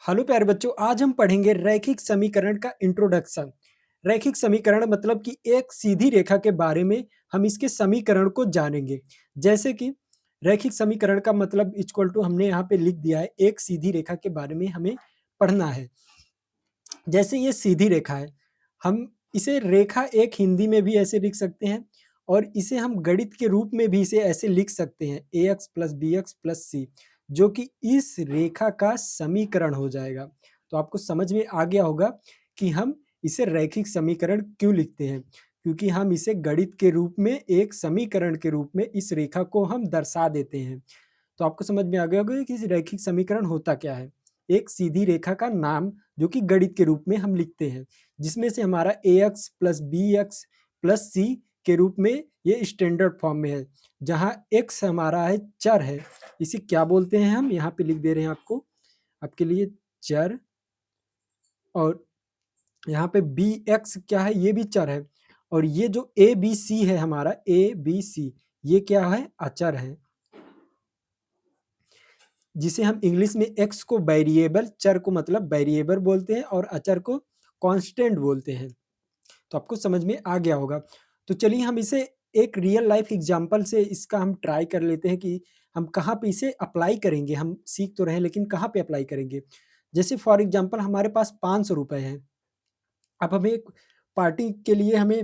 Hello प्यारे बच्चों, आज हम पढ़ेंगे रैखिक समीकरण का इंट्रोडक्शन। रैखिक समीकरण मतलब कि एक सीधी रेखा के बारे में हम इसके समीकरण को जानेंगे। जैसे कि रैखिक समीकरण का मतलब इक्वल टू हमने यहाँ पे लिख दिया है, एक सीधी रेखा के बारे में हमें पढ़ना है। जैसे ये सीधी रेखा है, हम इसे रेखा एक हिंदी में भी ऐसे लिख सकते हैं और इसे हम गणित के रूप में भी इसे ऐसे लिख सकते हैं, A x plus B x plus C, जो कि इस रेखा का समीकरण हो जाएगा। तो आपको समझ में आ गया होगा कि हम इसे रैखिक समीकरण क्यों लिखते हैं, क्योंकि हम इसे गणित के रूप में एक समीकरण के रूप में इस रेखा को हम दर्शा देते हैं। तो आपको समझ में आ गया होगा कि रैखिक समीकरण होता क्या है। एक सीधी रेखा का नाम जो कि गणित के रूप में हम लिखते हैं, जिसमें से हमारा A x plus B x plus C के रूप में ये स्टैंडर्ड फॉर्म में है, जहाँ एक्स हमारा है चर है। इसे क्या बोलते हैं, हम यहाँ पे लिख दे रहे हैं आपको आपके लिए, चर। और यहाँ पे बी एक्स क्या है, ये भी चर है। और ये जो ए बी सी है हमारा, ए बी सी, ये क्या है, अचर है, जिसे हम इंग्लिश में एक्स को वेरिएबल, चर को मतलब वेरिएबल बोलते हैं और अचर को कांस्टेंट बोलते हैं। तो आपको समझ में आ गया होगा। तो चलिए हम इसे एक रियल लाइफ एग्जांपल से इसका हम ट्राई कर लेते हैं कि हम कहाँ पे इसे अप्लाई करेंगे। हम सीख तो रहे हैं लेकिन कहाँ पे अप्लाई करेंगे। जैसे फॉर एग्जांपल हमारे पास 500 रुपए हैं। अब हमें एक पार्टी के लिए, हमें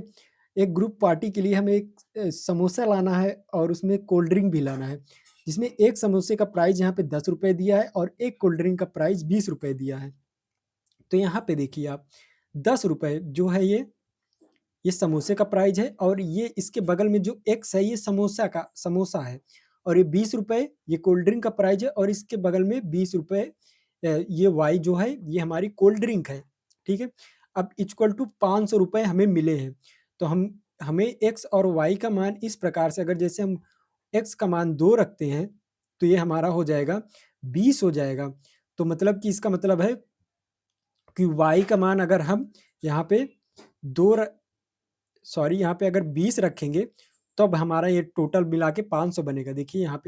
एक ग्रुप पार्टी के लिए हमें एक समोसा लाना है और उसमें कोल्ड ड्रिंक भी लाना है, जिसमें एक समोसे का प्राइस यहाँ पे 10 रुपए दिया है और एक कोल्ड ड्रिंक का प्राइस 20 रुपए दिया है। तो यहाँ पे देखिए आप, 10 रुपए जो है ये समोसे का प्राइस है, और ये इसके बगल में जो एक्स है ये समोसा है, और ये 20 रुपए ये कोल्ड ड्रिंक का प्राइस है, और इसके बगल में 20 रुपए ये वाई जो है ये हमारी कोल्ड ड्रिंक है। ठीक है। अब इक्वल टू 500 रुपए हमें मिले हैं। तो हमें एक्स और वाई का मान इस प्रकार से, अगर जैसे हम एक्स का मान 2 रखते हैं तो ये हमारा हो जाएगा 20 हो जाएगा। तो मतलब कि इसका मतलब है कि वाई का मान अगर हम यहाँ पे दो सॉरी यहाँ पे अगर 20 रखेंगे, तब हमारा ये टोटल मिला के 500 बनेगा। देखिए यहाँ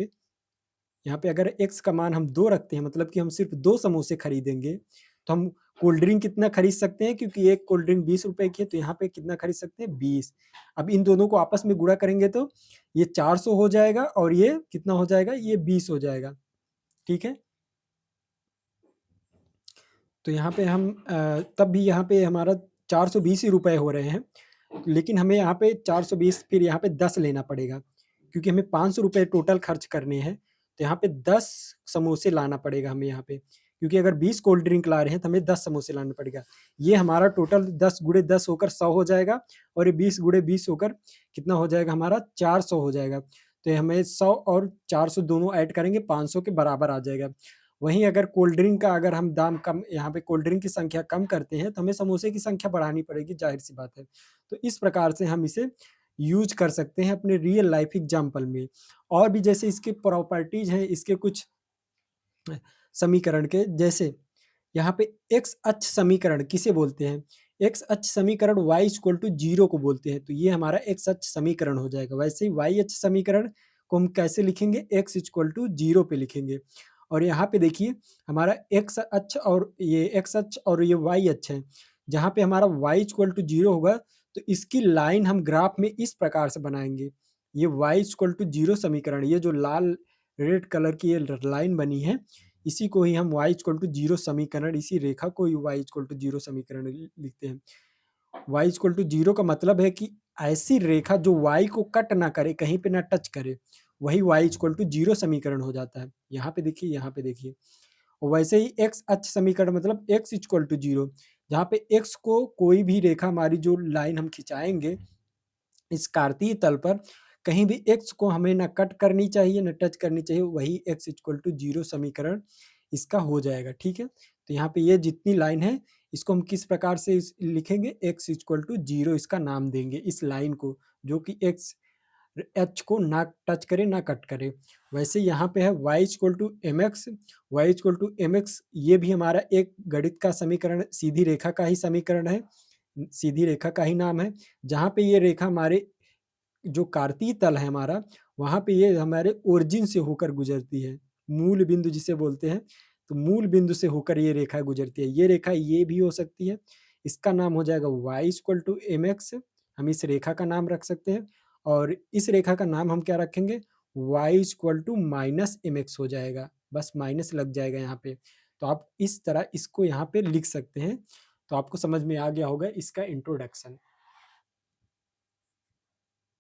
पे अगर एक्स का मान हम 2 रखते हैं, मतलब कि हम सिर्फ 2 समोसे खरीदेंगे, तो हम कोल्ड ड्रिंक कितना खरीद सकते हैं, क्योंकि एक कोल्ड ड्रिंक 20 रुपए की है, तो यहाँ पे कितना खरीद सकते हैं, 20। अब इन दोनों को आपस में गुणा करेंगे तो ये 400 हो जाएगा और ये कितना हो जाएगा, ये 20 हो जाएगा। ठीक है। तो यहाँ पे हम तब भी यहाँ पे हमारा 420 ही रुपए हो रहे हैं, लेकिन हमें यहाँ पे 420 फिर यहाँ पे 10 लेना पड़ेगा, क्योंकि हमें 500 रुपए टोटल खर्च करने हैं। तो यहाँ पे 10 समोसे लाना पड़ेगा हमें यहाँ पे, क्योंकि अगर 20 कोल्ड ड्रिंक ला रहे हैं तो हमें 10 समोसे लाना पड़ेगा। ये हमारा टोटल 10 गुड़े 10 होकर 100 हो जाएगा, और ये 20 गुड़े 20 होकर कितना हो जाएगा, हमारा 400 हो जाएगा। तो हमें 100 और 400 दोनों ऐड करेंगे, 500 के बराबर आ जाएगा। वहीं अगर कोल्ड ड्रिंक का अगर हम दाम कम, यहाँ पे कोल्ड ड्रिंक की संख्या कम करते हैं, तो हमें समोसे की संख्या बढ़ानी पड़ेगी, जाहिर सी बात है। तो इस प्रकार से हम इसे यूज कर सकते हैं अपने रियल लाइफ एग्जाम्पल में। और भी जैसे इसके प्रॉपर्टीज हैं, इसके कुछ समीकरण के, जैसे यहाँ पे एक्स अक्ष समीकरण किसे बोलते हैं, एक्स अक्ष समीकरण y इक्वल टू 0 को बोलते हैं। तो ये हमारा एक्स अक्ष समीकरण हो जाएगा। वैसे ही y अक्ष समीकरण को हम कैसे लिखेंगे, x इक्वल टू 0 पे लिखेंगे। और यहाँ पे देखिए हमारा एक्स अक्ष और ये एक्स अक्ष और ये y अक्ष है, जहाँ पे हमारा y इक्वल टू 0 होगा, तो इसकी लाइन हम ग्राफ में इस प्रकार से बनाएंगे। ये y इक्वल टू 0 समीकरण, ये जो लाल रेड कलर की ये लाइन बनी है, इसी को ही हम y इक्वल टू 0 समीकरण, इसी रेखा को ही y इक्वल टू 0 समीकरण लिखते हैं। y इक्वल टू 0 का मतलब है कि ऐसी रेखा जो y को कट ना करे, कहीं पे ना टच करे, वही y इक्वल टू 0 समीकरण हो जाता है। यहाँ पे देखिए, यहाँ पे देखिए। और वैसे ही x अक्ष समीकरण मतलब x इक्वल टू 0, जहाँ पे x को कोई भी रेखा, हमारी जो लाइन हम खिंचाएंगे इस कार्तीय तल पर, कहीं भी x को हमें ना कट करनी चाहिए ना टच करनी चाहिए, वही x इक्वल टू 0 समीकरण इसका हो जाएगा। ठीक है। तो यहाँ पे ये जितनी लाइन है, इसको हम किस प्रकार से लिखेंगे, x इक्वल टू 0 इसका नाम देंगे इस लाइन को, जो कि x एच को ना टच करे ना कट करे। वैसे यहाँ पे है y equal to m x, y equal to m x, ये भी हमारा एक गणित का समीकरण, सीधी रेखा का ही समीकरण है, सीधी रेखा का ही नाम है। जहाँ पे ये रेखा हमारे जो कार्तीय तल है हमारा, वहाँ पे ये हमारे ओरिजिन से होकर गुजरती है, मूल बिंदु जिसे बोलते हैं। तो मूल बिंदु से होकर ये रेखा गुजरती है। ये रेखा ये भी हो सकती है, इसका नाम हो जाएगा y equal to m x, हम इस रेखा का नाम रख सकते हैं। और इस रेखा का नाम हम क्या रखेंगे, y equal to minus m x हो जाएगा, बस माइनस लग जाएगा यहाँ पे। तो आप इस तरह इसको यहाँ पे लिख सकते हैं। तो आपको समझ में आ गया होगा इसका इंट्रोडक्शन।